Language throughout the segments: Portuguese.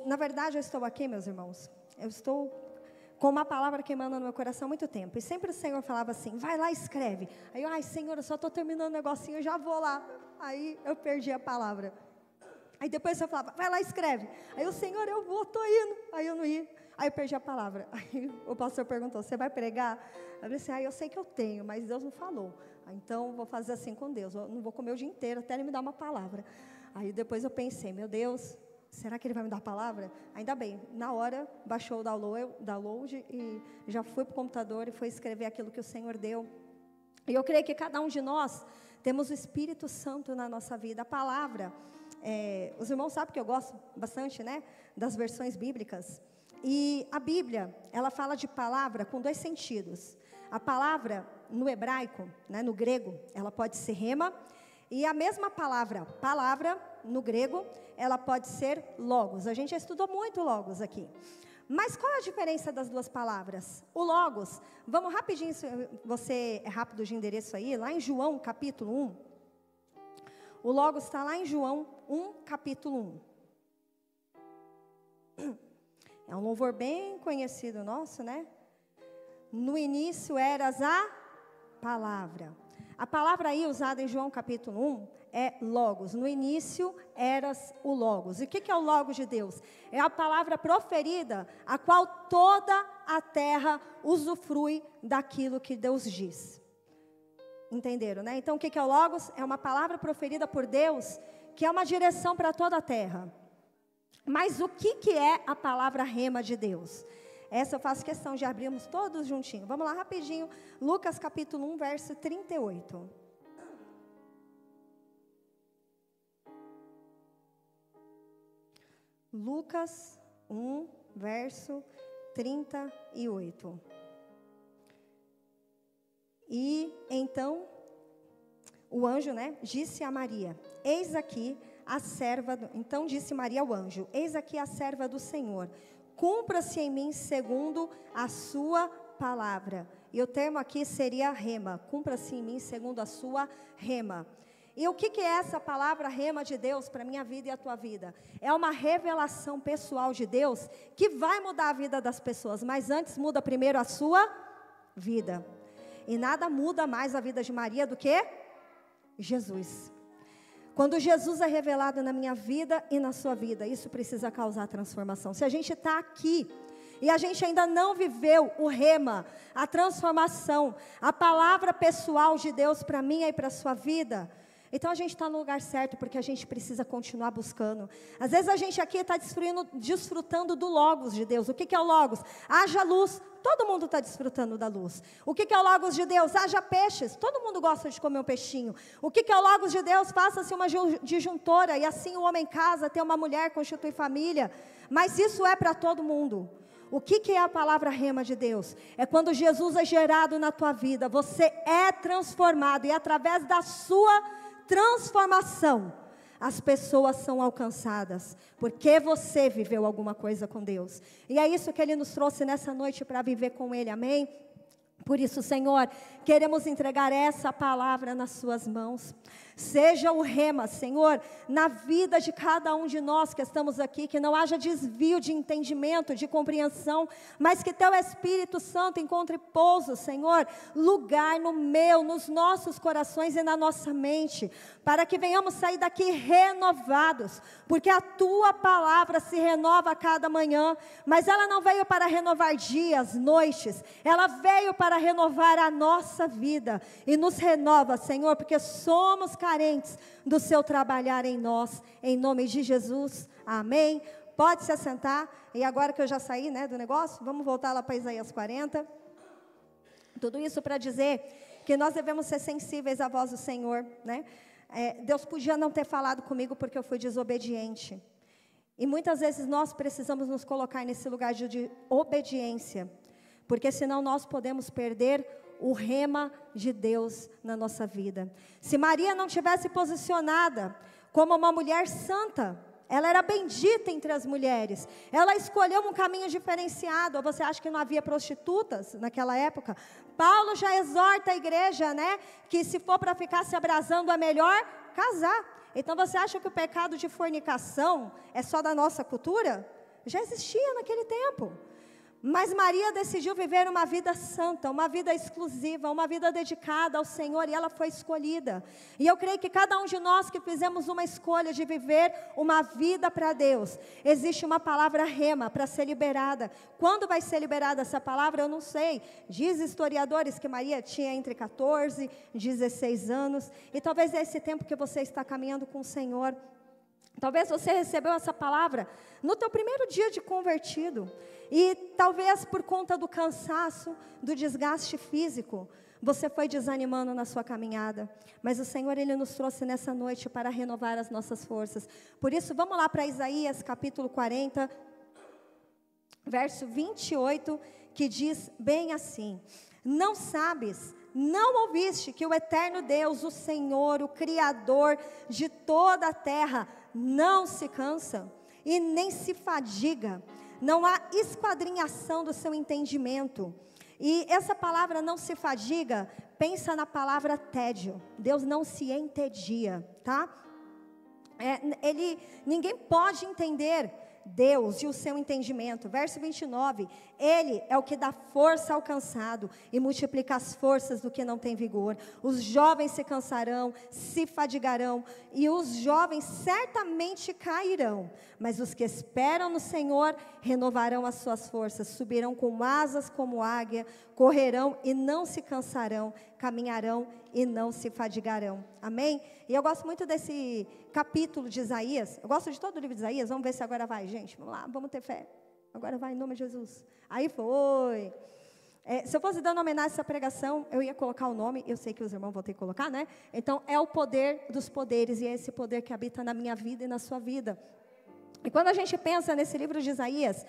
Na verdade, eu estou aqui, meus irmãos, eu estou com uma palavra queimando no meu coração há muito tempo. E sempre o Senhor falava assim, vai lá, escreve. Aí eu, ai Senhor, eu só estou terminando o negocinho, eu já vou lá. Aí eu perdi a palavra. Aí depois eu falava, vai lá, escreve. Aí o Senhor, eu vou, estou indo. Aí eu não ia. Aí eu perdi a palavra. Aí o pastor perguntou, você vai pregar? Eu falei assim, eu sei que eu tenho, mas Deus não falou. Então vou fazer assim com Deus. Eu não vou comer o dia inteiro até Ele me dar uma palavra. Aí depois eu pensei, meu Deus, será que Ele vai me dar a palavra? Ainda bem, na hora baixou o download e já fui para o computador e foi escrever aquilo que o Senhor deu. E eu creio que cada um de nós temos o Espírito Santo na nossa vida. A palavra, os irmãos sabem que eu gosto bastante, né, das versões bíblicas. E a Bíblia, ela fala de palavra com dois sentidos. A palavra no hebraico, né, no grego, ela pode ser rema. E a mesma palavra no grego, ela pode ser logos. A gente já estudou muito logos aqui. Mas qual é a diferença das duas palavras? O logos, vamos rapidinho, você é rápido de endereço aí, lá em João capítulo 1. O logos está lá em João 1, capítulo 1. É um louvor bem conhecido nosso, né? No início eras a palavra. A palavra aí usada em João capítulo 1 é logos. No início eras o logos. E o que é o logos de Deus? É a palavra proferida, a qual toda a terra usufrui daquilo que Deus diz. Entenderam, né? Então o que é o logos? É uma palavra proferida por Deus, que é uma direção para toda a terra. Mas o que é a palavra rema de Deus? Essa eu faço questão de abrirmos todos juntinhos. Vamos lá rapidinho. Lucas capítulo 1, verso 38. Lucas 1, verso 38. E então, o anjo, né, disse a Maria, eis aqui a serva, então disse Maria ao anjo, eis aqui a serva do Senhor, cumpra-se em mim segundo a sua palavra. E o termo aqui seria rema, cumpra-se em mim segundo a sua rema. E o que é essa palavra rema de Deus para a minha vida e a tua vida? É uma revelação pessoal de Deus que vai mudar a vida das pessoas, mas antes muda primeiro a sua vida. E nada muda mais a vida de Maria do que Jesus. Quando Jesus é revelado na minha vida e na sua vida, isso precisa causar transformação. Se a gente está aqui e a gente ainda não viveu o rema, a transformação, a palavra pessoal de Deus para mim e para a sua vida, então a gente está no lugar certo, porque a gente precisa continuar buscando. Às vezes a gente aqui está desfrutando do logos de Deus. O que é o logos? Haja luz. Todo mundo está desfrutando da luz. O que é o logos de Deus? Haja peixes. Todo mundo gosta de comer um peixinho. O que é o logos de Deus? Faça-se uma disjuntora, e assim o homem casa, tem uma mulher, constitui família. Mas isso é para todo mundo. O que é a palavra rema de Deus? É quando Jesus é gerado na tua vida, você é transformado, e através da sua transformação, as pessoas são alcançadas, porque você viveu alguma coisa com Deus. E é isso que Ele nos trouxe nessa noite para viver com Ele, amém? Por isso, Senhor, queremos entregar essa palavra nas suas mãos. Seja o rema, Senhor, na vida de cada um de nós que estamos aqui, que não haja desvio de entendimento, de compreensão, mas que Teu Espírito Santo encontre pouso, Senhor, lugar nos nossos corações e na nossa mente, para que venhamos sair daqui renovados, porque a Tua palavra se renova a cada manhã, mas ela não veio para renovar dias, noites, ela veio para renovar a nossa vida, e nos renova, Senhor, porque somos carentes do Seu trabalhar em nós, em nome de Jesus, amém. Pode se assentar. E agora que eu já saí, né, do negócio, vamos voltar lá para Isaías 40. Tudo isso para dizer que nós devemos ser sensíveis à voz do Senhor, né? Deus podia não ter falado comigo porque eu fui desobediente, e muitas vezes nós precisamos nos colocar nesse lugar de obediência, porque senão nós podemos perder o rema de Deus na nossa vida. Se Maria não tivesse posicionada como uma mulher santa, ela era bendita entre as mulheres, ela escolheu um caminho diferenciado. Ou você acha que não havia prostitutas naquela época? Paulo já exorta a igreja, né, que se for para ficar se abrasando é melhor casar. Então você acha que o pecado de fornicação é só da nossa cultura? já existia naquele tempo. Mas Maria decidiu viver uma vida santa, uma vida exclusiva, uma vida dedicada ao Senhor, e ela foi escolhida. E eu creio que cada um de nós que fizemos uma escolha de viver uma vida para Deus, existe uma palavra rema para ser liberada. Quando vai ser liberada essa palavra, eu não sei. Diz historiadores que Maria tinha entre 14 e 16 anos, e talvez é esse tempo que você está caminhando com o Senhor. Talvez você recebeu essa palavra no teu primeiro dia de convertido. E talvez por conta do cansaço, do desgaste físico, você foi desanimando na sua caminhada. Mas o Senhor, Ele nos trouxe nessa noite para renovar as nossas forças. Por isso, vamos lá para Isaías capítulo 40, verso 28, que diz bem assim: não sabes, não ouviste que o eterno Deus, o Senhor, o Criador de toda a terra, não se cansa e nem se fadiga. Não há esquadrinhação do seu entendimento. E essa palavra não se fadiga, pensa na palavra tédio. Deus não se entedia, tá? Ninguém pode entender Deus e o seu entendimento. Verso 29, Ele é o que dá força ao cansado e multiplica as forças do que não tem vigor. Os jovens se cansarão, se fadigarão, e os jovens certamente cairão. Mas os que esperam no Senhor renovarão as suas forças, subirão com asas como águia, correrão e não se cansarão, caminharão e não se fadigarão. Amém? E eu gosto muito desse capítulo de Isaías. Eu gosto de todo o livro de Isaías. Vamos ver se agora vai, gente. Vamos lá, vamos ter fé. Agora vai, em nome de Jesus. Aí foi. Se eu fosse dando homenagem a essa pregação, eu ia colocar o nome. Eu sei que os irmãos vão ter que colocar, né? Então, é o poder dos poderes. E é esse poder que habita na minha vida e na sua vida. E quando a gente pensa nesse livro de Isaías,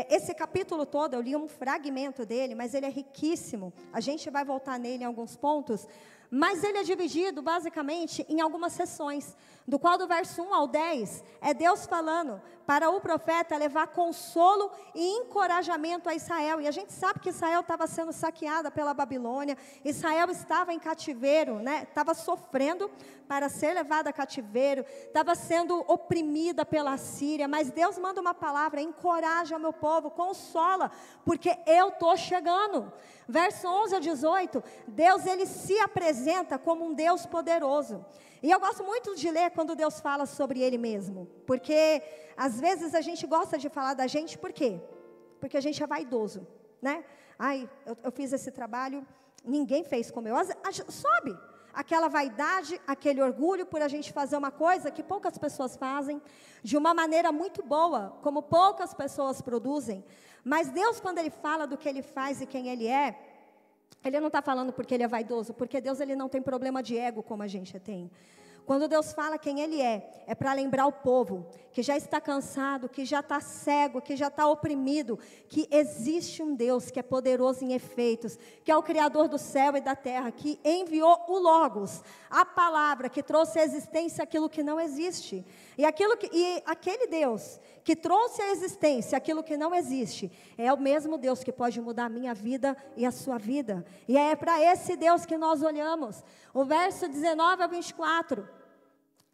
esse capítulo todo, eu li um fragmento dele, mas ele é riquíssimo. A gente vai voltar nele em alguns pontos. Mas ele é dividido basicamente em algumas seções, do qual do verso 1 ao 10, é Deus falando para o profeta levar consolo e encorajamento a Israel. E a gente sabe que Israel estava sendo saqueada pela Babilônia, Israel estava em cativeiro, né? Estava sofrendo para ser levada a cativeiro, estava sendo oprimida pela Síria, mas Deus manda uma palavra: encoraja o meu povo, consola, porque eu estou chegando. Verso 11 a 18, Deus, Ele se apresenta como um Deus poderoso. E eu gosto muito de ler quando Deus fala sobre Ele mesmo, porque às vezes a gente gosta de falar da gente, por quê? Porque a gente é vaidoso, né? Ai, eu fiz esse trabalho, ninguém fez como eu. Sobe aquela vaidade, aquele orgulho por a gente fazer uma coisa que poucas pessoas fazem, de uma maneira muito boa, como poucas pessoas produzem. Mas Deus, quando Ele fala do que Ele faz e quem Ele é, Ele não está falando porque Ele é vaidoso, porque Deus, Ele não tem problema de ego como a gente tem. Quando Deus fala quem Ele é para lembrar o povo que já está cansado, que já está cego, que já está oprimido, que existe um Deus que é poderoso em efeitos, que é o Criador do céu e da terra, que enviou o Logos, a palavra que trouxe à existência aquilo que não existe. E aquele Deus que trouxe à existência aquilo que não existe, é o mesmo Deus que pode mudar a minha vida e a sua vida. E é para esse Deus que nós olhamos. O verso 19 a 24...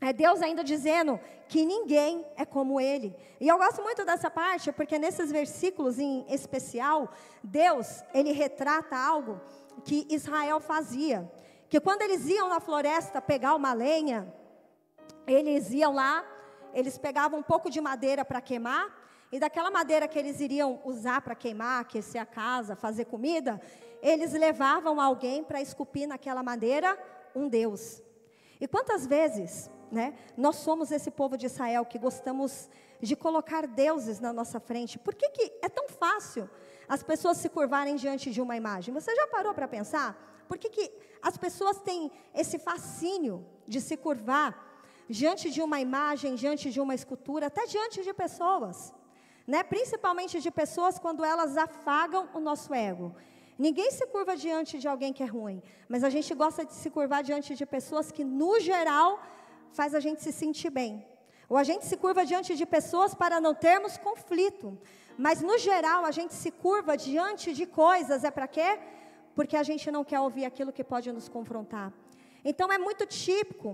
é Deus ainda dizendo que ninguém é como Ele. E eu gosto muito dessa parte, porque nesses versículos em especial, Deus, Ele retrata algo que Israel fazia. Que quando eles iam na floresta pegar uma lenha, eles iam lá, eles pegavam um pouco de madeira para queimar, e daquela madeira que eles iriam usar para queimar, aquecer a casa, fazer comida, eles levavam alguém para esculpir naquela madeira um Deus. E quantas vezes... nós somos esse povo de Israel que gostamos de colocar deuses na nossa frente. Por que é tão fácil as pessoas se curvarem diante de uma imagem? Você já parou para pensar? Por que as pessoas têm esse fascínio de se curvar diante de uma imagem, diante de uma escultura, até diante de pessoas? Principalmente de pessoas quando elas afagam o nosso ego. Ninguém se curva diante de alguém que é ruim, mas a gente gosta de se curvar diante de pessoas que, no geral, faz a gente se sentir bem. Ou a gente se curva diante de pessoas para não termos conflito. Mas no geral a gente se curva diante de coisas, para quê? Porque a gente não quer ouvir aquilo que pode nos confrontar. Então é muito típico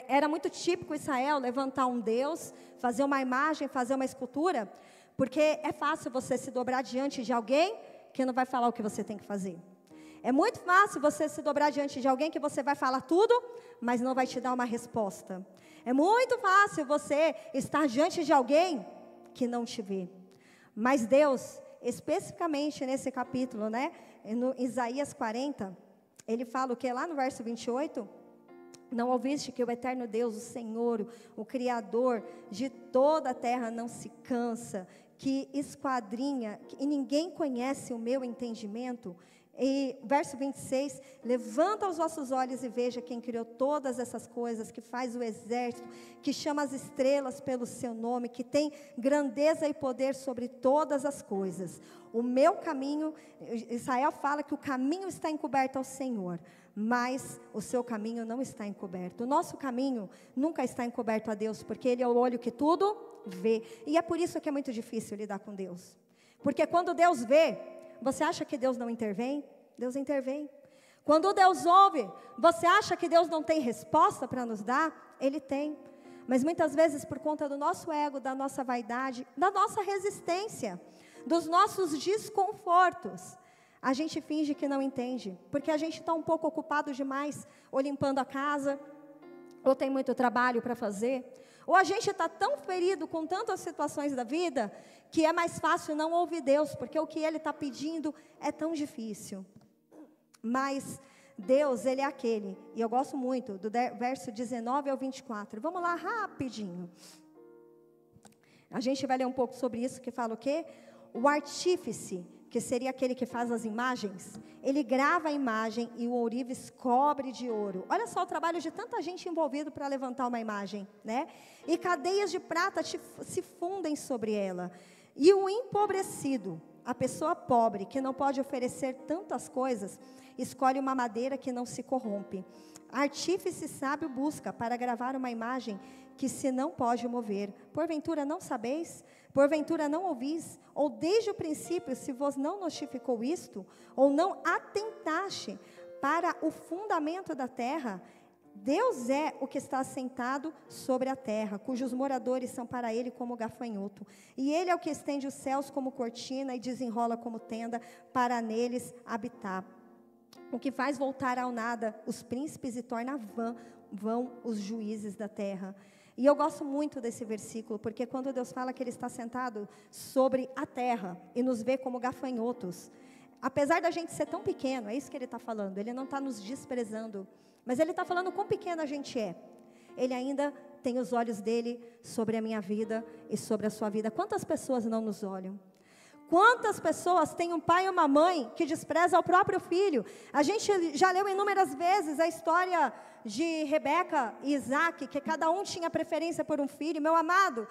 era muito típico Israel levantar um Deus, fazer uma imagem, fazer uma escultura, porque é fácil você se dobrar diante de alguém que não vai falar o que você tem que fazer. É muito fácil você se dobrar diante de alguém que você vai falar tudo, mas não vai te dar uma resposta. É muito fácil você estar diante de alguém que não te vê. Mas Deus, especificamente nesse capítulo, né, no Isaías 40, ele fala o que lá no verso 28? Não ouviste que o eterno Deus, o Senhor, o Criador de toda a terra não se cansa, que esquadrinha, e ninguém conhece o meu entendimento? E verso 26, levanta os vossos olhos e veja quem criou todas essas coisas, que faz o exército, que chama as estrelas pelo seu nome, que tem grandeza e poder sobre todas as coisas. O meu caminho, Israel fala que o caminho está encoberto ao Senhor, mas o seu caminho não está encoberto. O nosso caminho nunca está encoberto a Deus, porque Ele é o olho que tudo vê. E é por isso que é muito difícil lidar com Deus. Porque quando Deus vê, você acha que Deus não intervém? Deus intervém. Quando Deus ouve, você acha que Deus não tem resposta para nos dar? Ele tem. Mas muitas vezes por conta do nosso ego, da nossa vaidade, da nossa resistência, dos nossos desconfortos, a gente finge que não entende. Porque a gente está um pouco ocupado demais, ou limpando a casa, ou tem muito trabalho para fazer, ou a gente está tão ferido com tantas situações da vida, que é mais fácil não ouvir Deus, porque o que Ele está pedindo é tão difícil. Mas Deus, Ele é aquele, e eu gosto muito do verso 19 ao 24, vamos lá rapidinho. A gente vai ler um pouco sobre isso, que fala o quê? O artífice, que seria aquele que faz as imagens, ele grava a imagem e o ourives cobre de ouro. Olha só o trabalho de tanta gente envolvida para levantar uma imagem, né? E cadeias de prata se fundem sobre ela. E o empobrecido, a pessoa pobre, que não pode oferecer tantas coisas, escolhe uma madeira que não se corrompe. Artífice sábio busca para gravar uma imagem que se não pode mover. Porventura não sabeis? Porventura não ouvis? Ou desde o princípio se vos não notificou isto? Ou não atentaste para o fundamento da terra? Deus é o que está assentado sobre a terra, cujos moradores são para Ele como gafanhoto. E Ele é o que estende os céus como cortina e desenrola como tenda para neles habitar. O que faz voltar ao nada os príncipes e torna vão os juízes da terra. E eu gosto muito desse versículo, porque quando Deus fala que Ele está sentado sobre a terra e nos vê como gafanhotos, apesar da gente ser tão pequeno, é isso que Ele está falando, Ele não está nos desprezando, mas Ele está falando quão pequeno a gente é. Ele ainda tem os olhos dEle sobre a minha vida e sobre a sua vida. Quantas pessoas não nos olham? Quantas pessoas têm um pai e uma mãe que despreza o próprio filho? A gente já leu inúmeras vezes a história de Rebeca e Isaac, que cada um tinha preferência por um filho. Meu amado,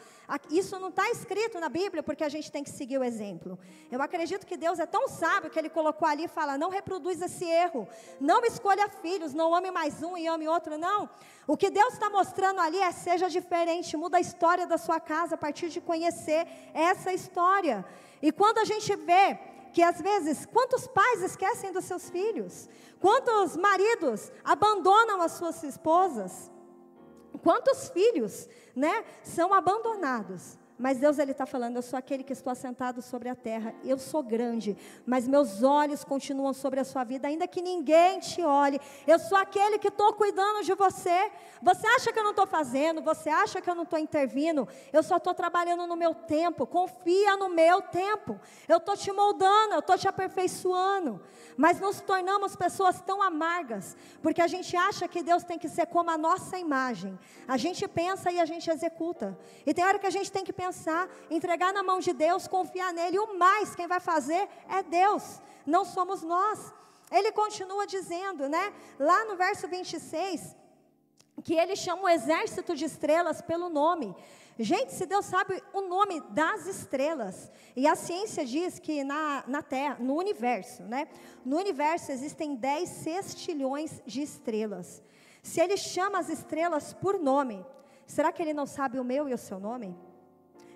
isso não está escrito na Bíblia, porque a gente tem que seguir o exemplo. Eu acredito que Deus é tão sábio que Ele colocou ali e fala, não reproduz esse erro, não escolha filhos, não ame mais um e ame outro, não. O que Deus está mostrando ali é, seja diferente, muda a história da sua casa a partir de conhecer essa história. E quando a gente vê que às vezes, quantos pais esquecem dos seus filhos? Quantos maridos abandonam as suas esposas? Quantos filhos, né, são abandonados? Mas Deus, Ele está falando, eu sou aquele que estou assentado sobre a terra, eu sou grande, mas meus olhos continuam sobre a sua vida, ainda que ninguém te olhe, eu sou aquele que estou cuidando de você. Você acha que eu não estou fazendo, você acha que eu não estou intervindo, eu só estou trabalhando no meu tempo, confia no meu tempo, eu estou te moldando, eu estou te aperfeiçoando, mas nos tornamos pessoas tão amargas, porque a gente acha que Deus tem que ser como a nossa imagem, a gente pensa e a gente executa, e tem hora que a gente tem que pensar, entregar na mão de Deus, confiar nele, e o mais quem vai fazer é Deus, não somos nós. Ele continua dizendo, né, lá no verso 26, que Ele chama o exército de estrelas pelo nome. Gente, se Deus sabe o nome das estrelas, e a ciência diz que na Terra, no universo, né, no universo existem 10 sextilhões de estrelas. Se Ele chama as estrelas por nome, será que Ele não sabe o meu e o seu nome?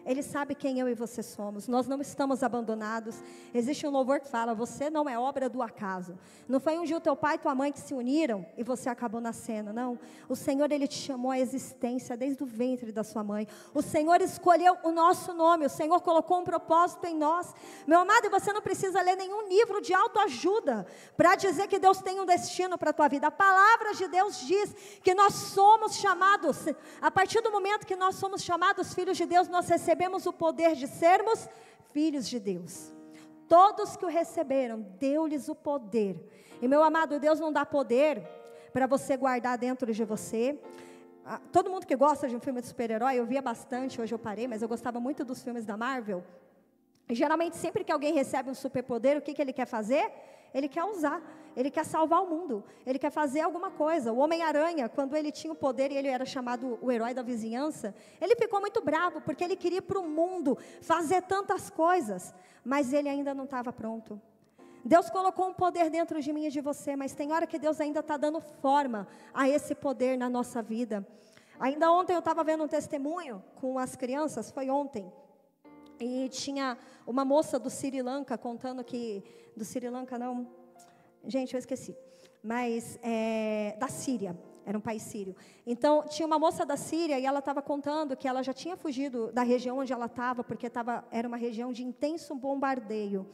Ele sabe quem eu e você somos. Nós não estamos abandonados. Existe um louvor que fala: você não é obra do acaso. Não foi um dia o teu pai e tua mãe que se uniram e você acabou nascendo, não. O Senhor, Ele te chamou à existência desde o ventre da sua mãe. O Senhor escolheu o nosso nome. O Senhor colocou um propósito em nós. Meu amado, e você não precisa ler nenhum livro de autoajuda para dizer que Deus tem um destino para a tua vida. A palavra de Deus diz que nós somos chamados. A partir do momento que nós somos chamados filhos de Deus, nós recebemos o poder de sermos filhos de Deus. Todos que o receberam, deu-lhes o poder. E meu amado, Deus não dá poder para você guardar dentro de você. Todo mundo que gosta de um filme de super-herói, eu via bastante, hoje eu parei, mas eu gostava muito dos filmes da Marvel. E geralmente sempre que alguém recebe um superpoder, o que ele quer fazer? Ele quer usar, ele quer salvar o mundo, ele quer fazer alguma coisa. O Homem-Aranha, quando ele tinha o poder e ele era chamado o herói da vizinhança, ele ficou muito bravo, porque ele queria ir para o mundo, fazer tantas coisas, mas ele ainda não estava pronto. Deus colocou um poder dentro de mim e de você, mas tem hora que Deus ainda está dando forma a esse poder na nossa vida. Ainda ontem eu estava vendo um testemunho com as crianças, foi ontem, e tinha uma moça do Sri Lanka contando que... Do Sri Lanka não, gente, eu esqueci. Mas da Síria, era um país sírio. Então, tinha uma moça da Síria e ela estava contando que ela já tinha fugido da região onde ela estava, porque era uma região de intenso bombardeio.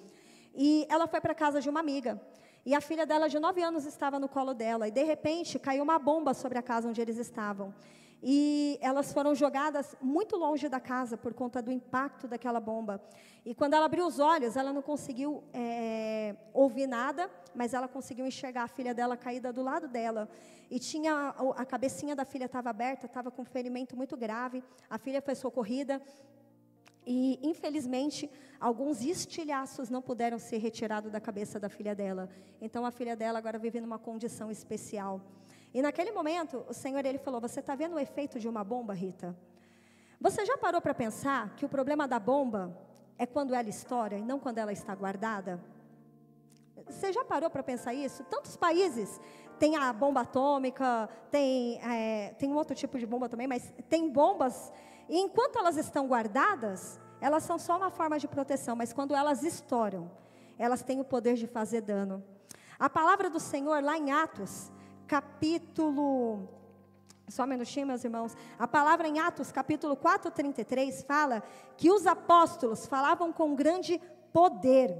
E ela foi para a casa de uma amiga. E a filha dela, de 9 anos, estava no colo dela. E, de repente, caiu uma bomba sobre a casa onde eles estavam. E elas foram jogadas muito longe da casa por conta do impacto daquela bomba. E quando ela abriu os olhos, ela não conseguiu ouvir nada, mas ela conseguiu enxergar a filha dela caída do lado dela. E a cabecinha da filha estava aberta, estava com um ferimento muito grave. A filha foi socorrida. E, infelizmente, alguns estilhaços não puderam ser retirados da cabeça da filha dela. Então, a filha dela agora vive numa condição especial. E naquele momento, o Senhor, Ele falou: você está vendo o efeito de uma bomba, Rita? Você já parou para pensar que o problema da bomba é quando ela estoura e não quando ela está guardada? Você já parou para pensar isso? Tantos países têm a bomba atômica, tem um outro tipo de bomba também, mas tem bombas, e enquanto elas estão guardadas, elas são só uma forma de proteção, mas quando elas estouram, elas têm o poder de fazer dano. A palavra do Senhor, lá em Atos, capítulo... Só um minutinho, meus irmãos. A palavra em Atos, capítulo 4:33, fala que os apóstolos falavam com grande poder,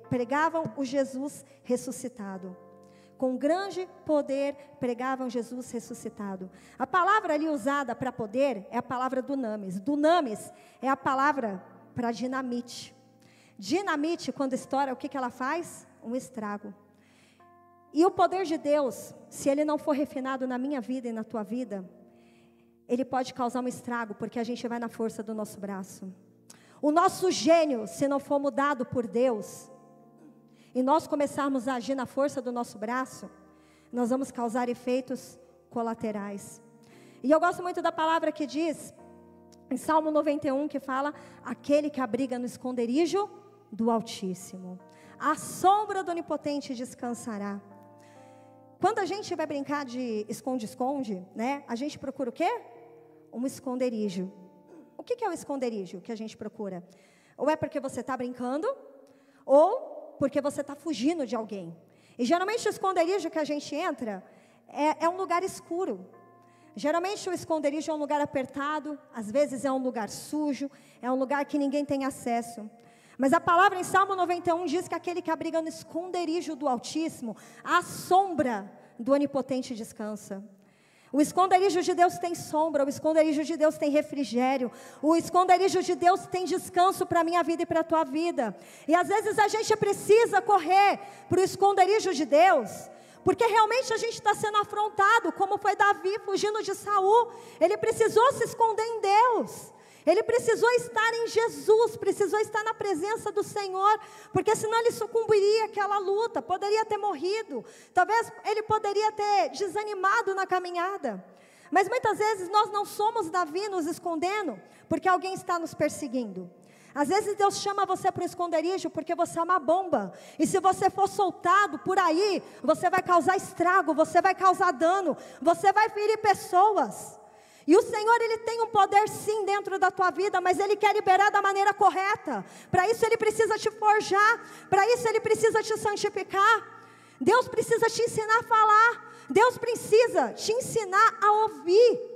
pregavam o Jesus ressuscitado. Com grande poder, pregavam Jesus ressuscitado. A palavra ali usada para poder é a palavra dunamis. Dunamis é a palavra para dinamite. Dinamite, quando estoura, o que ela faz? Um estrago. E o poder de Deus, se ele não for refinado na minha vida e na tua vida, ele pode causar um estrago, porque a gente vai na força do nosso braço. O nosso gênio, se não for mudado por Deus, e nós começarmos a agir na força do nosso braço, nós vamos causar efeitos colaterais. E eu gosto muito da palavra que diz, em Salmo 91, que fala: aquele que abriga no esconderijo do Altíssimo, à sombra do Onipotente descansará. Quando a gente vai brincar de esconde-esconde, né, a gente procura o quê? Um esconderijo. O que é o esconderijo que a gente procura? Ou é porque você está brincando, ou porque você está fugindo de alguém. E geralmente o esconderijo que a gente entra é um lugar escuro. Geralmente o esconderijo é um lugar apertado, às vezes é um lugar sujo, é um lugar que ninguém tem acesso. Mas a palavra em Salmo 91 diz que aquele que abriga no esconderijo do Altíssimo, à sombra do Onipotente descansa. O esconderijo de Deus tem sombra, o esconderijo de Deus tem refrigério, o esconderijo de Deus tem descanso para a minha vida e para a tua vida. E às vezes a gente precisa correr para o esconderijo de Deus, porque realmente a gente está sendo afrontado, como foi Davi fugindo de Saul. Ele precisou se esconder em Deus. Ele precisou estar em Jesus, precisou estar na presença do Senhor, porque senão ele sucumbiria àquela luta, poderia ter morrido, talvez ele poderia ter desanimado na caminhada. Mas muitas vezes nós não somos Davi nos escondendo, porque alguém está nos perseguindo. Às vezes Deus chama você para o esconderijo porque você é uma bomba, e se você for soltado por aí, você vai causar estrago, você vai causar dano, você vai ferir pessoas. E o Senhor, Ele tem um poder sim dentro da tua vida, mas Ele quer liberar da maneira correta. Para isso Ele precisa te forjar, para isso Ele precisa te santificar. Deus precisa te ensinar a falar, Deus precisa te ensinar a ouvir.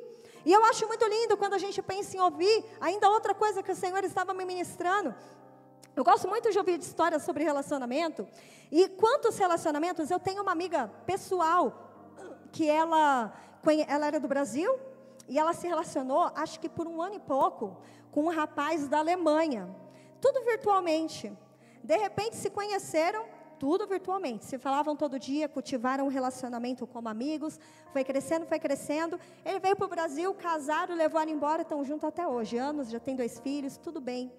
E eu acho muito lindo quando a gente pensa em ouvir. Ainda outra coisa que o Senhor estava me ministrando. Eu gosto muito de ouvir histórias sobre relacionamento. E quantos relacionamentos, eu tenho uma amiga pessoal, que ela era do Brasil, e ela se relacionou, acho que por 1 ano e pouco, com um rapaz da Alemanha. Tudo virtualmente. De repente se conheceram, tudo virtualmente. Se falavam todo dia, cultivaram um relacionamento como amigos. Foi crescendo, foi crescendo. Ele veio para o Brasil, casaram, levaram embora, estão juntos até hoje. Anos, já tem 2 filhos, tudo bem.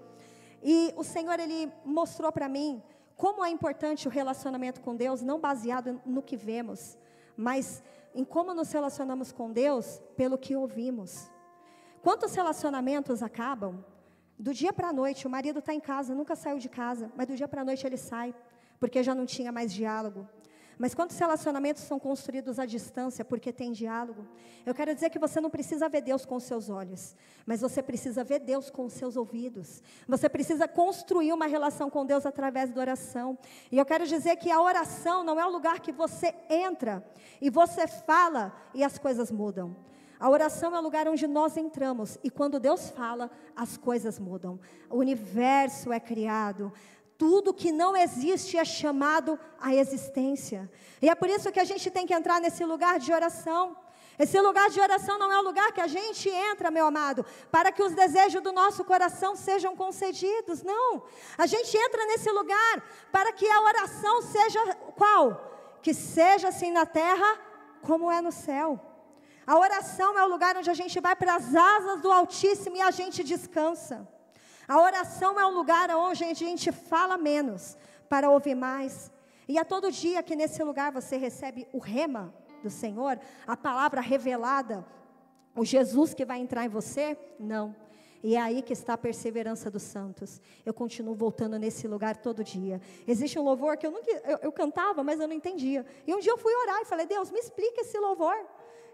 E o Senhor, Ele mostrou para mim como é importante o relacionamento com Deus, não baseado no que vemos, mas em como nos relacionamos com Deus, pelo que ouvimos. Quantos relacionamentos acabam? Do dia para a noite, o marido está em casa, nunca saiu de casa, mas do dia para a noite ele sai, porque já não tinha mais diálogo. Mas quantos relacionamentos são construídos à distância, porque tem diálogo? Eu quero dizer que você não precisa ver Deus com os seus olhos, mas você precisa ver Deus com os seus ouvidos. Você precisa construir uma relação com Deus através da oração. E eu quero dizer que a oração não é o lugar que você entra, e você fala, e as coisas mudam. A oração é o lugar onde nós entramos, e quando Deus fala, as coisas mudam. O universo é criado. Tudo que não existe é chamado à existência. E é por isso que a gente tem que entrar nesse lugar de oração. Esse lugar de oração não é o lugar que a gente entra, meu amado, para que os desejos do nosso coração sejam concedidos. Não. A gente entra nesse lugar para que a oração seja qual? Que seja assim na terra como é no céu. A oração é o lugar onde a gente vai para as asas do Altíssimo e a gente descansa. A oração é um lugar onde a gente fala menos, para ouvir mais. E a todo dia que nesse lugar você recebe o rema do Senhor, a palavra revelada, o Jesus que vai entrar em você, não. E é aí que está a perseverança dos santos. Eu continuo voltando nesse lugar todo dia. Existe um louvor que eu cantava, mas eu não entendia. E um dia eu fui orar e falei, Deus, me explica esse louvor.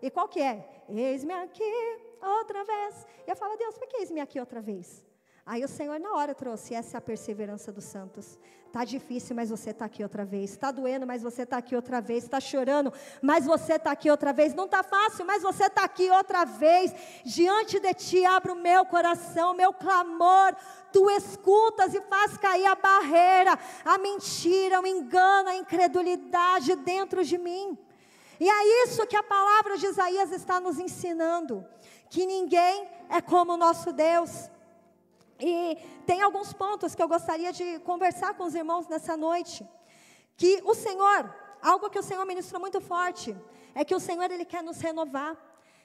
E qual que é? Eis-me aqui outra vez. E eu falo, Deus, por que eis-me aqui outra vez? Aí o Senhor na hora trouxe, essa é a perseverança dos santos. Está difícil, mas você está aqui outra vez. Está doendo, mas você está aqui outra vez. Está chorando, mas você está aqui outra vez. Não está fácil, mas você está aqui outra vez. Diante de ti abro o meu coração, meu clamor. Tu escutas e faz cair a barreira, a mentira, o engano, a incredulidade dentro de mim. E é isso que a palavra de Isaías está nos ensinando. Que ninguém é como o nosso Deus. E tem alguns pontos que eu gostaria de conversar com os irmãos nessa noite. Que o Senhor, algo que o Senhor ministrou muito forte, é que o Senhor, Ele quer nos renovar.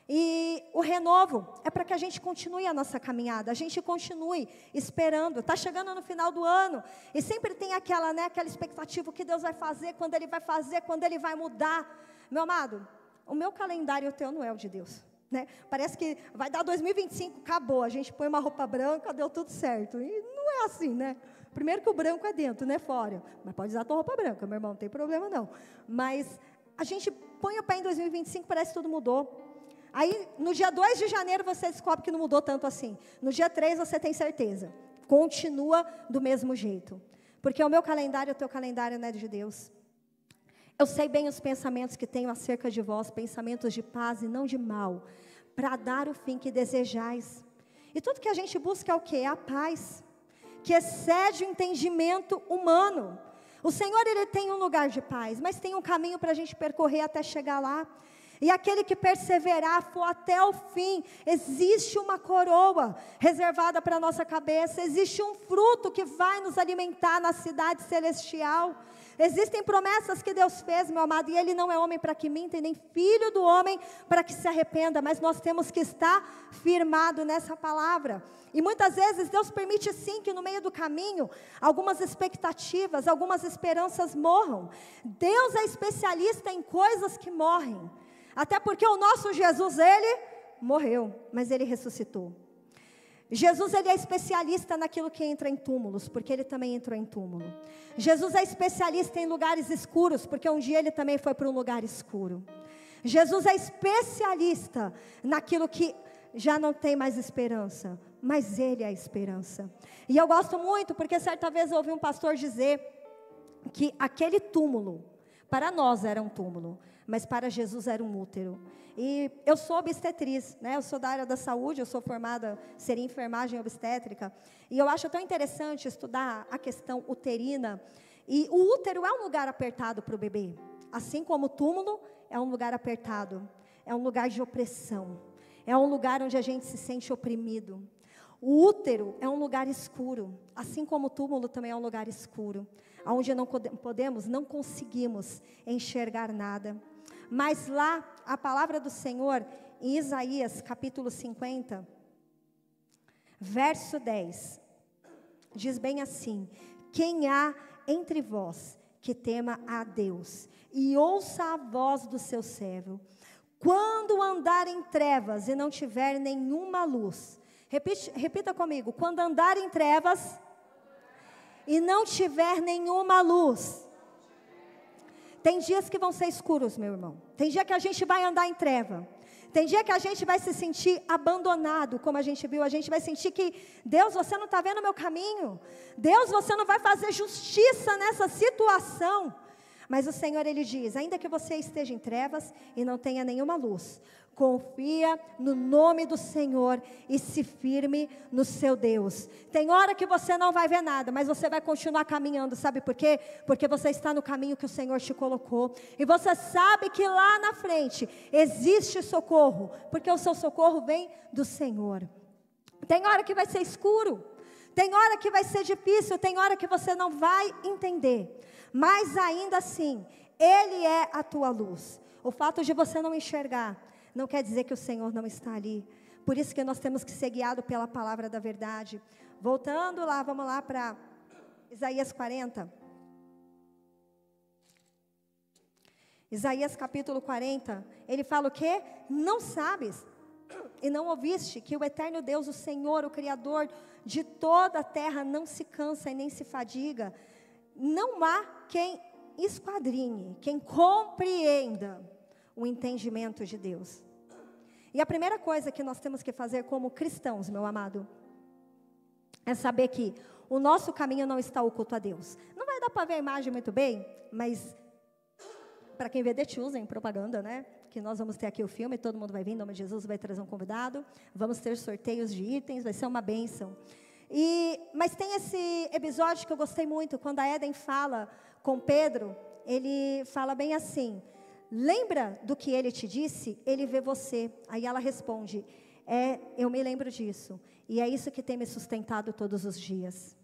E o renovo é para que a gente continue a nossa caminhada, a gente continue esperando. Está chegando no final do ano, e sempre tem aquela expectativa, o que Deus vai fazer, quando Ele vai fazer, quando Ele vai mudar. Meu amado, o meu calendário e o teu não é o de Deus. Né? Parece que vai dar 2025, acabou, a gente põe uma roupa branca, deu tudo certo. E não é assim, né? Primeiro que o branco é dentro, não é fora. Mas pode usar a tua roupa branca, meu irmão, não tem problema não. Mas a gente põe o pé em 2025, parece que tudo mudou. Aí, no dia 2 de janeiro, você descobre que não mudou tanto assim. No dia 3, você tem certeza. Continua do mesmo jeito. Porque o meu calendário, o teu calendário não é de Deus. Eu sei bem os pensamentos que tenho acerca de vós, pensamentos de paz e não de mal, para dar o fim que desejais. E tudo que a gente busca é o quê? É a paz, que excede o entendimento humano. O Senhor, Ele tem um lugar de paz, mas tem um caminho para a gente percorrer até chegar lá. E aquele que perseverar, for até o fim, existe uma coroa reservada para a nossa cabeça, existe um fruto que vai nos alimentar na cidade celestial. Existem promessas que Deus fez, meu amado, e Ele não é homem para que minta, e nem filho do homem para que se arrependa, mas nós temos que estar firmado nessa palavra. E muitas vezes Deus permite sim que no meio do caminho, algumas expectativas, algumas esperanças morram. Deus é especialista em coisas que morrem. Até porque o nosso Jesus, Ele morreu, mas Ele ressuscitou. Jesus, Ele é especialista naquilo que entra em túmulos, porque Ele também entrou em túmulo. Jesus é especialista em lugares escuros, porque um dia Ele também foi para um lugar escuro. Jesus é especialista naquilo que já não tem mais esperança, mas Ele é a esperança. E eu gosto muito, porque certa vez eu ouvi um pastor dizer que aquele túmulo, para nós era um túmulo, mas para Jesus era um útero. E eu sou obstetriz, né? Eu sou da área da saúde, eu sou formada, seria enfermagem obstétrica, e eu acho tão interessante estudar a questão uterina. E o útero é um lugar apertado para o bebê, assim como o túmulo é um lugar apertado, é um lugar de opressão, é um lugar onde a gente se sente oprimido. O útero é um lugar escuro, assim como o túmulo também é um lugar escuro, onde não conseguimos enxergar nada. Mas lá, a palavra do Senhor, em Isaías capítulo 50, verso 10, diz bem assim: quem há entre vós que tema a Deus, e ouça a voz do seu servo, quando andar em trevas e não tiver nenhuma luz, repita comigo, quando andar em trevas e não tiver nenhuma luz. Tem dias que vão ser escuros, meu irmão. Tem dia que a gente vai andar em treva. Tem dia que a gente vai se sentir abandonado, como a gente viu. A gente vai sentir que, Deus, você não está vendo o meu caminho. Deus, você não vai fazer justiça nessa situação. Mas o Senhor, Ele diz, ainda que você esteja em trevas e não tenha nenhuma luz, confia no nome do Senhor e se firme no seu Deus. Tem hora que você não vai ver nada, mas você vai continuar caminhando, sabe por quê? Porque você está no caminho que o Senhor te colocou, e você sabe que lá na frente existe socorro, porque o seu socorro vem do Senhor. Tem hora que vai ser escuro, tem hora que vai ser difícil, tem hora que você não vai entender, mas ainda assim, Ele é a tua luz. O fato de você não enxergar não quer dizer que o Senhor não está ali. Por isso que nós temos que ser guiados pela palavra da verdade. Voltando lá, vamos lá para Isaías 40. Isaías capítulo 40, ele fala o quê? Não sabes e não ouviste que o eterno Deus, o Senhor, o Criador de toda a terra, não se cansa e nem se fadiga. Não há quem esquadrinhe, quem compreenda o entendimento de Deus. E a primeira coisa que nós temos que fazer como cristãos, meu amado, é saber que o nosso caminho não está oculto a Deus. Não vai dar para ver a imagem muito bem, mas para quem vê The Chosen, propaganda, né? Que nós vamos ter aqui o filme, todo mundo vai vir, em nome de Jesus, vai trazer um convidado, vamos ter sorteios de itens, vai ser uma bênção. Mas tem esse episódio que eu gostei muito, quando a Eden fala com Pedro, ele fala bem assim: lembra do que ele te disse? Ele vê você. Aí ela responde: eu me lembro disso. E é isso que tem me sustentado todos os dias.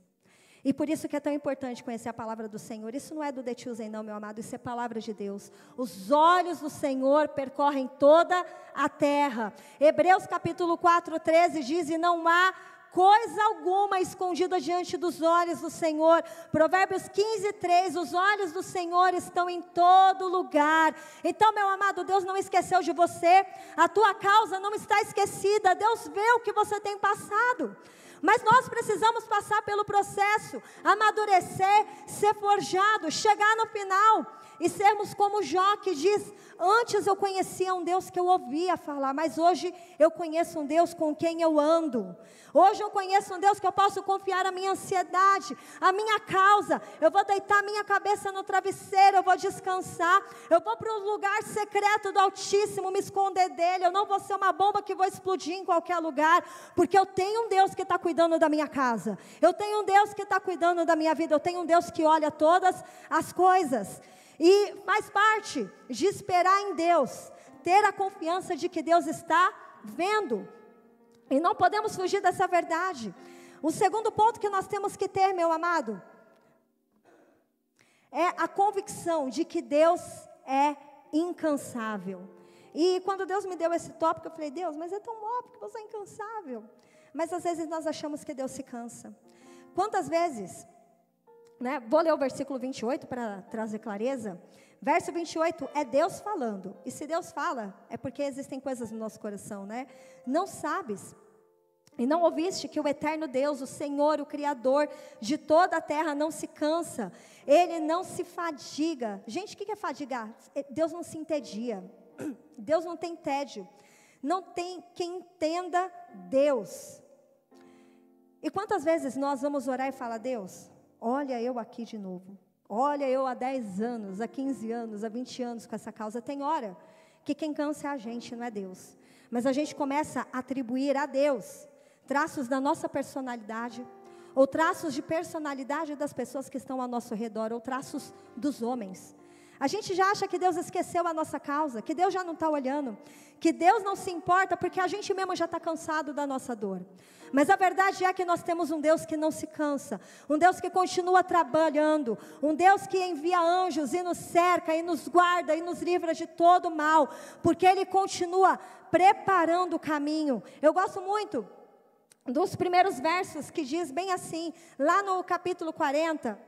E por isso que é tão importante conhecer a palavra do Senhor. Isso não é do The Chosen não, meu amado. Isso é palavra de Deus. Os olhos do Senhor percorrem toda a terra. Hebreus capítulo 4, 13 diz: e não há coisa alguma escondida diante dos olhos do Senhor. Provérbios 15, 3, os olhos do Senhor estão em todo lugar. Então, meu amado, Deus não esqueceu de você, a tua causa não está esquecida, Deus vê o que você tem passado. Mas nós precisamos passar pelo processo, amadurecer, ser forjado, chegar no final e sermos como Jó, que diz: antes eu conhecia um Deus que eu ouvia falar, mas hoje eu conheço um Deus com quem eu ando. Hoje eu conheço um Deus que eu posso confiar a minha ansiedade, a minha causa. Eu vou deitar minha cabeça no travesseiro, eu vou descansar, eu vou para o lugar secreto do Altíssimo, me esconder dele. Eu não vou ser uma bomba que vou explodir em qualquer lugar, porque eu tenho um Deus que está cuidando da minha casa, eu tenho um Deus que está cuidando da minha vida, eu tenho um Deus que olha todas as coisas. E faz parte de esperar em Deus, ter a confiança de que Deus está vendo. E não podemos fugir dessa verdade. O segundo ponto que nós temos que ter, meu amado, é a convicção de que Deus é incansável. E quando Deus me deu esse tópico, eu falei: Deus, mas é tão óbvio que você é incansável. Mas às vezes nós achamos que Deus se cansa. Quantas vezes, né? Vou ler o versículo 28 para trazer clareza. Verso 28 é Deus falando. E se Deus fala, é porque existem coisas no nosso coração, né? Não sabes e não ouviste que o eterno Deus, o Senhor, o Criador de toda a terra, não se cansa, Ele não se fadiga. Gente, o que é fadigar? Deus não se entedia, Deus não tem tédio. não tem quem entenda Deus. E quantas vezes nós vamos orar e falar: Deus, olha eu aqui de novo. Olha eu há 10 anos, há 15 anos, há 20 anos com essa causa. Tem hora que quem cansa é a gente, não é Deus. Mas a gente começa a atribuir a Deus traços da nossa personalidade, ou traços de personalidade das pessoas que estão ao nosso redor, ou traços dos homens. A gente já acha que Deus esqueceu a nossa causa, que Deus já não está olhando, que Deus não se importa, porque a gente mesmo já está cansado da nossa dor. Mas a verdade é que nós temos um Deus que não se cansa, um Deus que continua trabalhando, um Deus que envia anjos e nos cerca, e nos guarda, e nos livra de todo mal, porque Ele continua preparando o caminho. Eu gosto muito dos primeiros versos, que diz bem assim, lá no capítulo 40,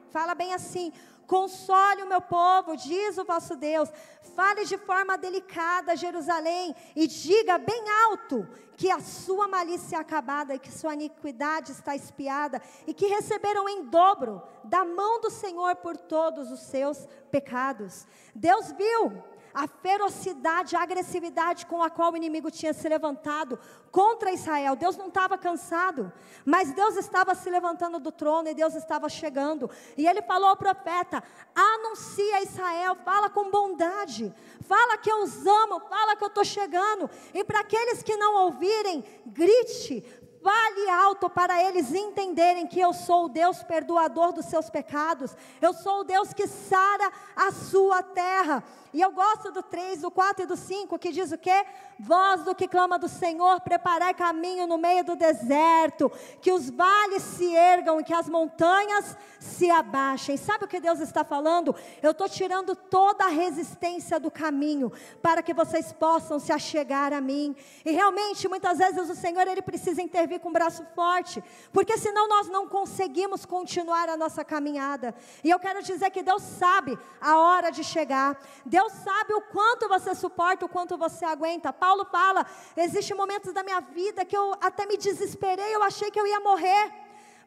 fala bem assim: console o meu povo, diz o vosso Deus, fale de forma delicada a Jerusalém, e diga bem alto, que a sua malícia é acabada, e que sua iniquidade está expiada, e que receberam em dobro da mão do Senhor por todos os seus pecados. Deus viu a ferocidade, a agressividade com a qual o inimigo tinha se levantado contra Israel. Deus não estava cansado, mas Deus estava se levantando do trono, e Deus estava chegando, e Ele falou ao profeta: anuncia a Israel, fala com bondade, fala que eu os amo, fala que eu estou chegando, e para aqueles que não ouvirem, grite, fale alto, para eles entenderem que eu sou o Deus perdoador dos seus pecados, eu sou o Deus que sara a sua terra. E eu gosto do 3, do 4 e do 5, que diz o quê? Voz do que clama do Senhor, preparai caminho no meio do deserto, que os vales se ergam e que as montanhas se abaixem. Sabe o que Deus está falando? Eu estou tirando toda a resistência do caminho, para que vocês possam se achegar a mim. E realmente, muitas vezes o Senhor, Ele precisa intervir com o braço forte, porque senão nós não conseguimos continuar a nossa caminhada. E eu quero dizer que Deus sabe a hora de chegar, Deus sabe o quanto você suporta, o quanto você aguenta. Paulo fala: existem momentos da minha vida que eu até me desesperei, eu achei que eu ia morrer,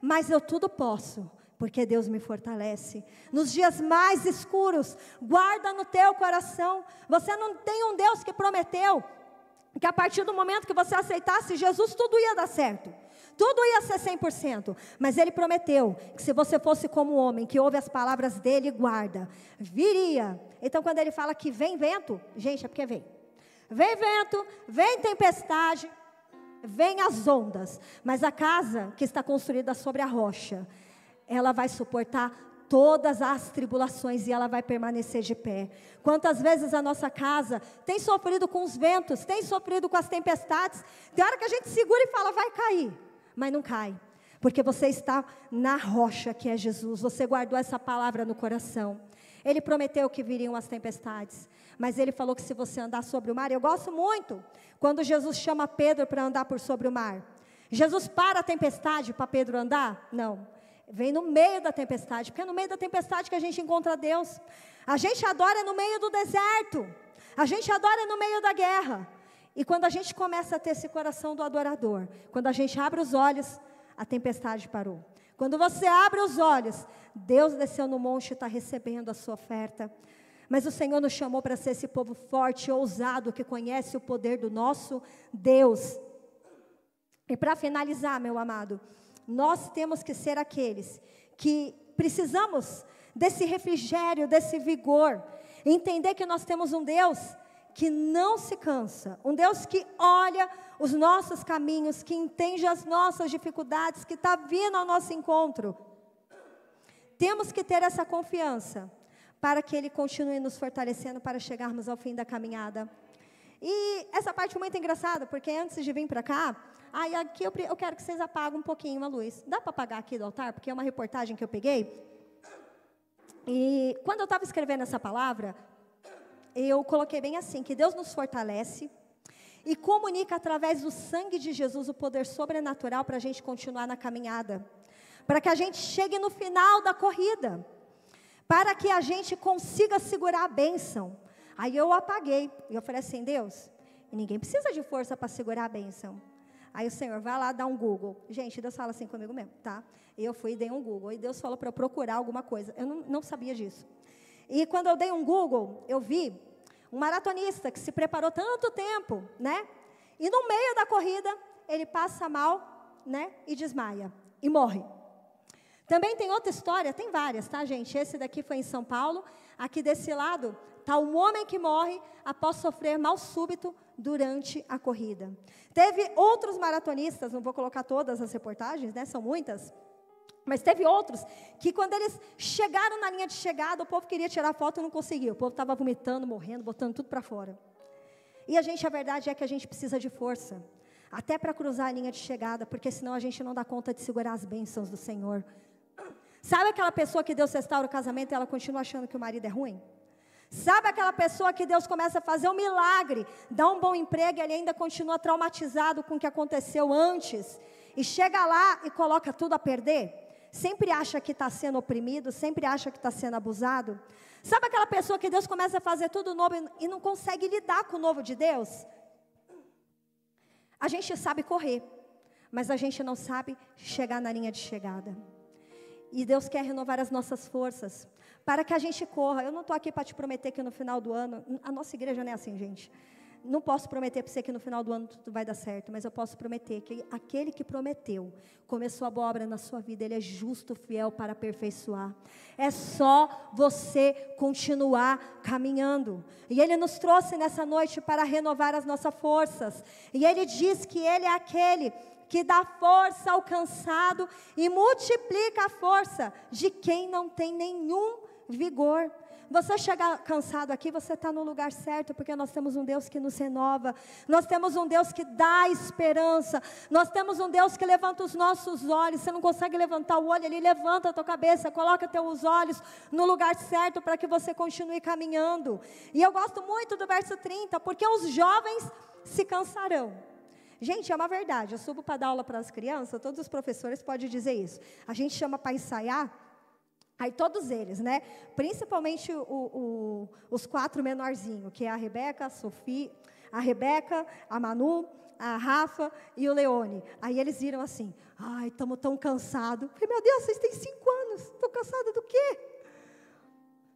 mas eu tudo posso, porque Deus me fortalece. Nos dias mais escuros, guarda no teu coração, você não tem um Deus que prometeu que a partir do momento que você aceitasse Jesus, tudo ia dar certo, tudo ia ser 100%, mas Ele prometeu que se você fosse como um homem, que ouve as palavras dEle e guarda, viria. Então quando Ele fala que vem vento, gente, é porque vem vento, vem tempestade, vem as ondas, mas a casa que está construída sobre a rocha, ela vai suportar todas as tribulações, e ela vai permanecer de pé. Quantas vezes a nossa casa tem sofrido com os ventos, tem sofrido com as tempestades, tem hora que a gente segura e fala: vai cair, mas não cai, porque você está na rocha que é Jesus, você guardou essa palavra no coração. Ele prometeu que viriam as tempestades, mas Ele falou que se você andar sobre o mar, eu gosto muito quando Jesus chama Pedro para andar por sobre o mar. Jesus para a tempestade para Pedro andar? Não, vem no meio da tempestade, porque é no meio da tempestade que a gente encontra Deus. A gente adora no meio do deserto, a gente adora no meio da guerra. E quando a gente começa a ter esse coração do adorador, quando a gente abre os olhos, a tempestade parou. Quando você abre os olhos, Deus desceu no monte e está recebendo a sua oferta. Mas o Senhor nos chamou para ser esse povo forte e ousado, que conhece o poder do nosso Deus. E para finalizar, meu amado, nós temos que ser aqueles que precisamos desse refrigério, desse vigor, entender que nós temos um Deus que não se cansa, um Deus que olha os nossos caminhos, que entende as nossas dificuldades, que está vindo ao nosso encontro. Temos que ter essa confiança, para que Ele continue nos fortalecendo, para chegarmos ao fim da caminhada. E essa parte é muito engraçada, porque antes de vir para cá, aqui eu quero que vocês apaguem um pouquinho a luz. Dá para apagar aqui do altar? Porque é uma reportagem que eu peguei. E quando eu estava escrevendo essa palavra, eu coloquei bem assim, que Deus nos fortalece e comunica através do sangue de Jesus o poder sobrenatural para a gente continuar na caminhada, para que a gente chegue no final da corrida, para que a gente consiga segurar a bênção. Aí eu apaguei, e eu falei assim: Deus, ninguém precisa de força para segurar a bênção. Aí o Senhor, vai lá dar um Google. Gente, Deus fala assim comigo mesmo, tá? E eu fui e dei um Google, e Deus falou para eu procurar alguma coisa. Eu não sabia disso. E quando eu dei um Google, eu vi Um maratonista que se preparou tanto tempo, né? E no meio da corrida, ele passa mal, né? E desmaia. E morre. Também tem outra história, tem várias, tá, gente? Esse daqui foi em São Paulo. Aqui desse lado, está um homem que morre após sofrer mal súbito durante a corrida. Teve outros maratonistas, não vou colocar todas as reportagens, né? São muitas. Mas teve outros que quando eles chegaram na linha de chegada, o povo queria tirar foto e não conseguia. O povo estava vomitando, morrendo, botando tudo para fora. E a verdade é que a gente precisa de força. Até para cruzar a linha de chegada, porque senão a gente não dá conta de segurar as bênçãos do Senhor. Sabe aquela pessoa que Deus restaura o casamento e ela continua achando que o marido é ruim? Sabe aquela pessoa que Deus começa a fazer um milagre, dá um bom emprego e ele ainda continua traumatizado com o que aconteceu antes? E chega lá e coloca tudo a perder? Sempre acha que está sendo oprimido, sempre acha que está sendo abusado? Sabe aquela pessoa que Deus começa a fazer tudo novo e não consegue lidar com o novo de Deus? A gente sabe correr, mas a gente não sabe chegar na linha de chegada. E Deus quer renovar as nossas forças, para que a gente corra. Eu não estou aqui para te prometer que no final do ano, a nossa igreja não é assim, gente. Não posso prometer para você que no final do ano tudo vai dar certo, mas eu posso prometer que aquele que prometeu, começou a boa obra na sua vida, ele é justo, fiel para aperfeiçoar. É só você continuar caminhando. E ele nos trouxe nessa noite para renovar as nossas forças. E ele diz que ele é aquele que dá força ao cansado e multiplica a força de quem não tem nenhum vigor. Você chega cansado aqui, você está no lugar certo, porque nós temos um Deus que nos renova, nós temos um Deus que dá esperança, nós temos um Deus que levanta os nossos olhos. Você não consegue levantar o olho, Ele levanta a tua cabeça, coloca teus olhos no lugar certo, para que você continue caminhando. E eu gosto muito do verso 30, porque os jovens se cansarão. Gente, é uma verdade, eu subo para dar aula para as crianças, todos os professores podem dizer isso. A gente chama para ensaiar, aí todos eles, né? Principalmente os 4 menorzinhos, que é a Rebeca, a Rebeca, a Manu, a Rafa e o Leone. Aí eles viram assim, ai, estamos tão cansados. Falei, meu Deus, vocês têm 5 anos, estão cansados do quê?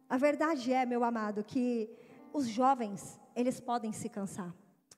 A verdade é, meu amado, que os jovens, eles podem se cansar.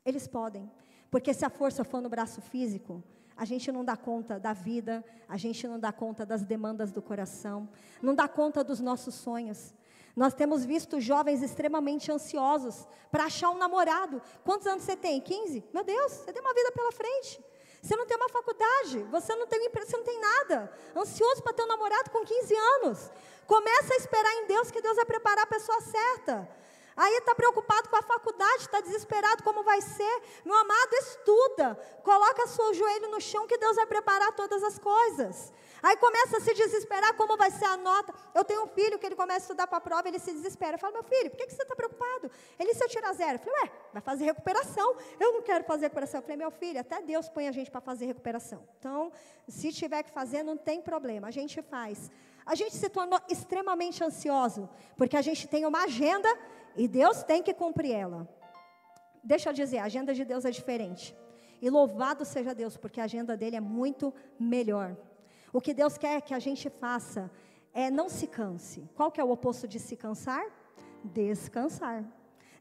Eles podem. Porque se a força for no braço físico, a gente não dá conta da vida, a gente não dá conta das demandas do coração, não dá conta dos nossos sonhos. Nós temos visto jovens extremamente ansiosos para achar um namorado. Quantos anos você tem? 15? Meu Deus, você tem uma vida pela frente. Você não tem uma faculdade, você não tem um emprego, você não tem nada. Ansioso para ter um namorado com 15 anos. Começa a esperar em Deus, que Deus vai preparar a pessoa certa. Aí está preocupado com a faculdade, está desesperado como vai ser. Meu amado, estuda, coloca seu joelho no chão que Deus vai preparar todas as coisas. Aí começa a se desesperar como vai ser a nota. Eu tenho um filho que ele começa a estudar para a prova, ele se desespera. Eu falo, meu filho, por que você está preocupado? Ele, se eu tirar 0? Eu falei, vai fazer recuperação. Eu não quero fazer recuperação. Eu falei, meu filho, até Deus põe a gente para fazer recuperação. Então, se tiver que fazer, não tem problema, a gente faz. A gente se tornou extremamente ansioso, porque a gente tem uma agenda e Deus tem que cumprir ela. Deixa eu dizer, a agenda de Deus é diferente. E louvado seja Deus, porque a agenda dele é muito melhor. O que Deus quer que a gente faça é não se canse. Qual que é o oposto de se cansar? Descansar.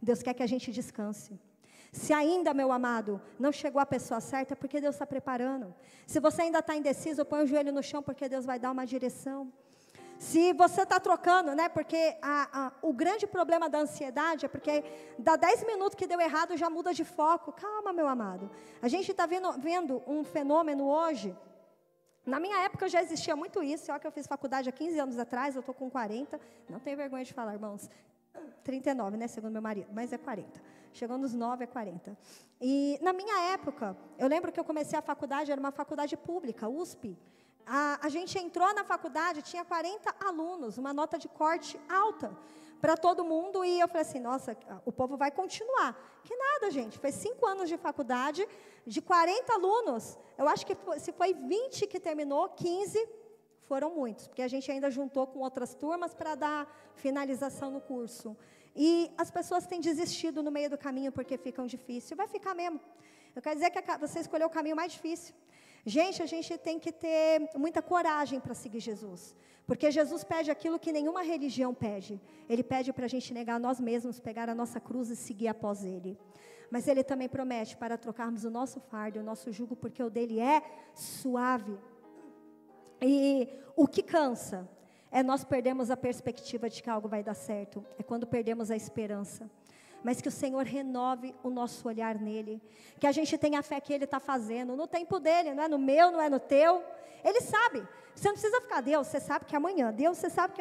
Deus quer que a gente descanse. Se ainda, meu amado, não chegou a pessoa certa, é porque Deus está preparando. Se você ainda está indeciso, põe o joelho no chão, porque Deus vai dar uma direção. Se você está trocando, né, porque o grande problema da ansiedade é porque dá 10 minutos que deu errado, já muda de foco. Calma, meu amado. A gente está vendo um fenômeno hoje. Na minha época já existia muito isso. Olha que eu fiz faculdade há 15 anos atrás, eu estou com 40. Não tenho vergonha de falar, irmãos. 39, né, segundo meu marido, mas é 40. Chegou nos 9, é 40. E na minha época, eu lembro que eu comecei a faculdade, era uma faculdade pública, USP. A gente entrou na faculdade, tinha 40 alunos, uma nota de corte alta para todo mundo, e eu falei assim, nossa, o povo vai continuar. Que nada, gente, foi 5 anos de faculdade, de 40 alunos, eu acho que se foi 20 que terminou, 15 foram muitos, porque a gente ainda juntou com outras turmas para dar finalização no curso. E as pessoas têm desistido no meio do caminho porque ficam difícil, vai ficar mesmo. Eu quero dizer que você escolheu o caminho mais difícil. Gente, a gente tem que ter muita coragem para seguir Jesus. Porque Jesus pede aquilo que nenhuma religião pede. Ele pede para a gente negar nós mesmos, pegar a nossa cruz e seguir após Ele. Mas Ele também promete para trocarmos o nosso fardo, o nosso jugo, porque o dele é suave. E o que cansa é nós perdermos a perspectiva de que algo vai dar certo. É quando perdemos a esperança. Mas que o Senhor renove o nosso olhar nele. Que a gente tenha a fé que Ele está fazendo. No tempo dele, não é no meu, não é no teu. Ele sabe. Você não precisa ficar, Deus, você sabe que é amanhã. Deus sabe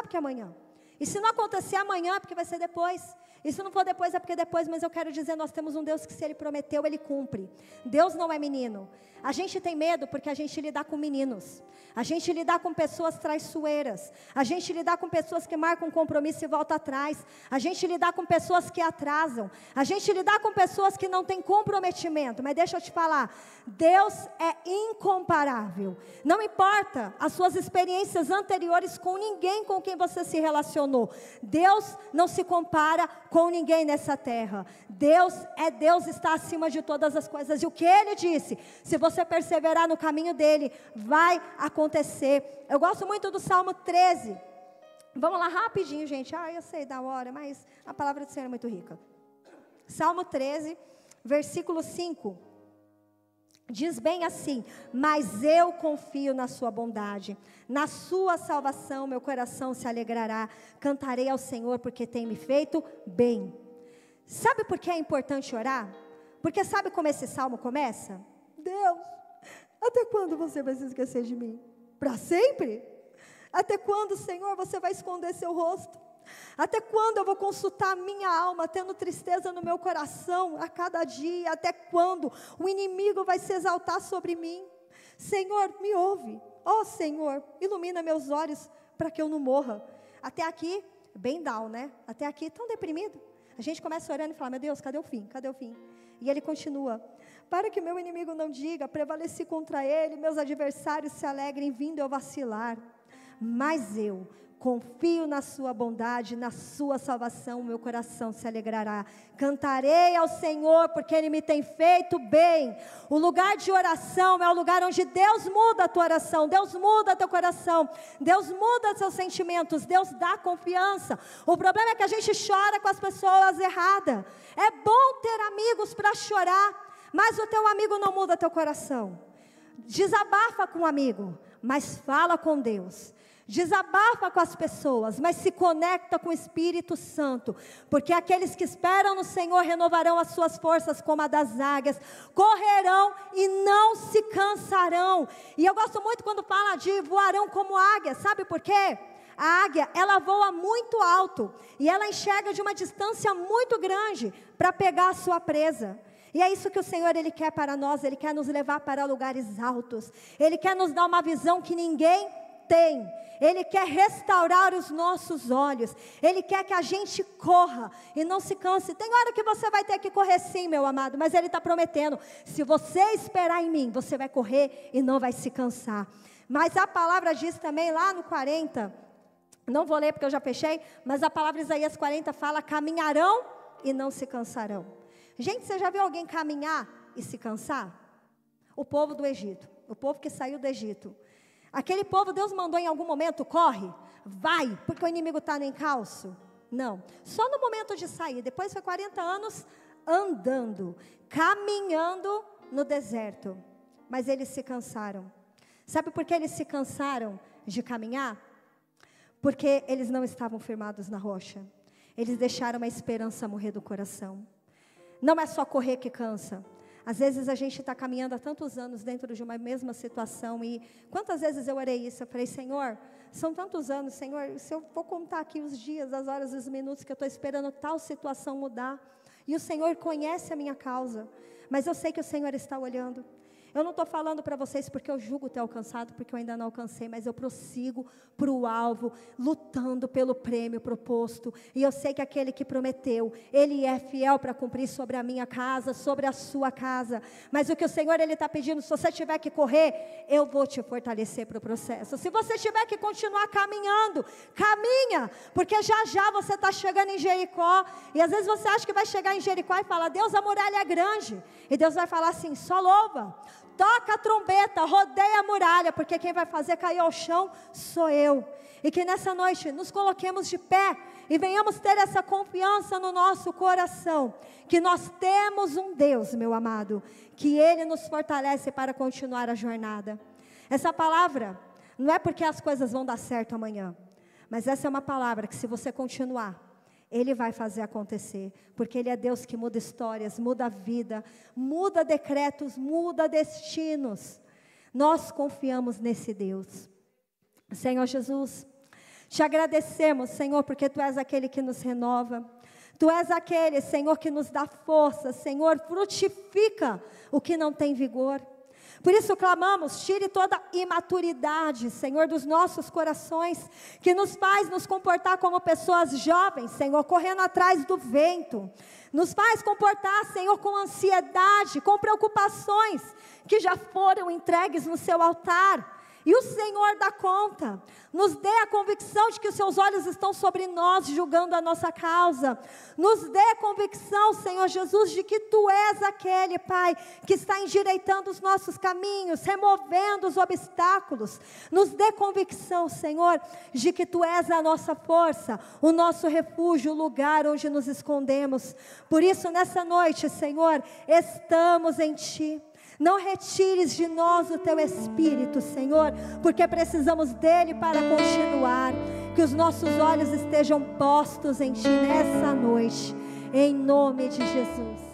que é amanhã. E se não acontecer amanhã, é porque vai ser depois. E se não for depois, é porque depois. Mas eu quero dizer, nós temos um Deus que se Ele prometeu, Ele cumpre. Deus não é menino. A gente tem medo porque a gente lida com meninos. A gente lida com pessoas traiçoeiras. A gente lida com pessoas que marcam compromisso e voltam atrás. A gente lida com pessoas que atrasam. A gente lida com pessoas que não têm comprometimento. Mas deixa eu te falar, Deus é incomparável. Não importa as suas experiências anteriores com ninguém com quem você se relacionou. Deus não se compara com ninguém nessa terra. Deus é Deus, está acima de todas as coisas. E o que Ele disse, se você perseverar no caminho dele, vai acontecer. Eu gosto muito do Salmo 13. Vamos lá rapidinho, gente. Eu sei da hora, mas a palavra do Senhor é muito rica. Salmo 13, versículo 5. Diz bem assim: mas eu confio na sua bondade, na sua salvação meu coração se alegrará, cantarei ao Senhor porque tem me feito bem. Sabe por que é importante orar? Porque sabe como esse salmo começa? Deus, até quando você vai se esquecer de mim? Para sempre? Até quando, Senhor, você vai esconder seu rosto? Até quando eu vou consultar a minha alma, tendo tristeza no meu coração a cada dia? Até quando o inimigo vai se exaltar sobre mim? Senhor, me ouve. Ó Senhor, ilumina meus olhos para que eu não morra. Até aqui, bem down, né? Até aqui, tão deprimido. A gente começa orando e fala, meu Deus, cadê o fim? Cadê o fim? E ele continua, para que meu inimigo não diga, prevaleci contra ele, meus adversários se alegrem vindo eu vacilar. Mas eu confio na sua bondade, na sua salvação, meu coração se alegrará. Cantarei ao Senhor, porque Ele me tem feito bem. O lugar de oração é o lugar onde Deus muda a tua oração, Deus muda teu coração, Deus muda seus sentimentos, Deus dá confiança. O problema é que a gente chora com as pessoas erradas. É bom ter amigos para chorar, mas o teu amigo não muda teu coração. Desabafa com o amigo, mas fala com Deus. Desabafa com as pessoas, mas se conecta com o Espírito Santo, porque aqueles que esperam no Senhor renovarão as suas forças como a das águias, correrão e não se cansarão. E eu gosto muito quando fala de voarão como águia, sabe por quê? A águia, ela voa muito alto, e ela enxerga de uma distância muito grande, para pegar a sua presa. E é isso que o Senhor, Ele quer para nós, Ele quer nos levar para lugares altos, Ele quer nos dar uma visão que ninguém tem. Ele quer restaurar os nossos olhos. Ele quer que a gente corra e não se canse. Tem hora que você vai ter que correr sim, meu amado, mas Ele está prometendo, se você esperar em mim, você vai correr e não vai se cansar. Mas a palavra diz também lá no 40, não vou ler porque eu já fechei, mas a palavra Isaías 40 fala, caminharão e não se cansarão. Gente, você já viu alguém caminhar e se cansar? O povo do Egito, o povo que saiu do Egito. Aquele povo, Deus mandou em algum momento, corre, vai, porque o inimigo está no encalço. Não, só no momento de sair. Depois foi 40 anos andando, caminhando no deserto. Mas eles se cansaram. Sabe por que eles se cansaram de caminhar? Porque eles não estavam firmados na rocha. Eles deixaram a esperança morrer do coração. Não é só correr que cansa. Às vezes a gente está caminhando há tantos anos dentro de uma mesma situação. E quantas vezes eu orei isso? Eu falei, Senhor, são tantos anos, Senhor, se eu vou contar aqui os dias, as horas, os minutos que eu estou esperando tal situação mudar. E o Senhor conhece a minha causa, mas eu sei que o Senhor está olhando. Eu não estou falando para vocês porque eu julgo ter alcançado, porque eu ainda não alcancei, mas eu prossigo para o alvo, lutando pelo prêmio proposto. E eu sei que aquele que prometeu, Ele é fiel para cumprir sobre a minha casa, sobre a sua casa. Mas o que o Senhor, Ele está pedindo, se você tiver que correr, eu vou te fortalecer para o processo. Se você tiver que continuar caminhando, caminha, porque já já você está chegando em Jericó. E às vezes você acha que vai chegar em Jericó e fala, Deus, a muralha é grande. E Deus vai falar assim, só louva. toca a trombeta, rodeia a muralha, porque quem vai fazer cair ao chão sou eu. E que nessa noite nos coloquemos de pé e venhamos ter essa confiança no nosso coração, que nós temos um Deus, meu amado, que Ele nos fortalece para continuar a jornada. Essa palavra não é porque as coisas vão dar certo amanhã, mas essa é uma palavra que, se você continuar, Ele vai fazer acontecer, porque Ele é Deus que muda histórias, muda a vida, muda decretos, muda destinos. Nós confiamos nesse Deus. Senhor Jesus, te agradecemos, Senhor, porque Tu és aquele que nos renova. Tu és aquele, Senhor, que nos dá força. Senhor, frutifica o que não tem vigor. Por isso clamamos, tire toda imaturidade, Senhor, dos nossos corações, que nos faz nos comportar como pessoas jovens, Senhor, correndo atrás do vento. Nos faz comportar, Senhor, com ansiedade, com preocupações que já foram entregues no seu altar. E o Senhor dá conta. Nos dê a convicção de que os seus olhos estão sobre nós, julgando a nossa causa. Nos dê a convicção, Senhor Jesus, de que Tu és aquele, Pai, que está endireitando os nossos caminhos, removendo os obstáculos. Nos dê convicção, Senhor, de que Tu és a nossa força, o nosso refúgio, o lugar onde nos escondemos. Por isso, nessa noite, Senhor, estamos em Ti. Não retires de nós o Teu Espírito, Senhor, porque precisamos dEle para continuar. Que os nossos olhos estejam postos em Ti nessa noite, em nome de Jesus.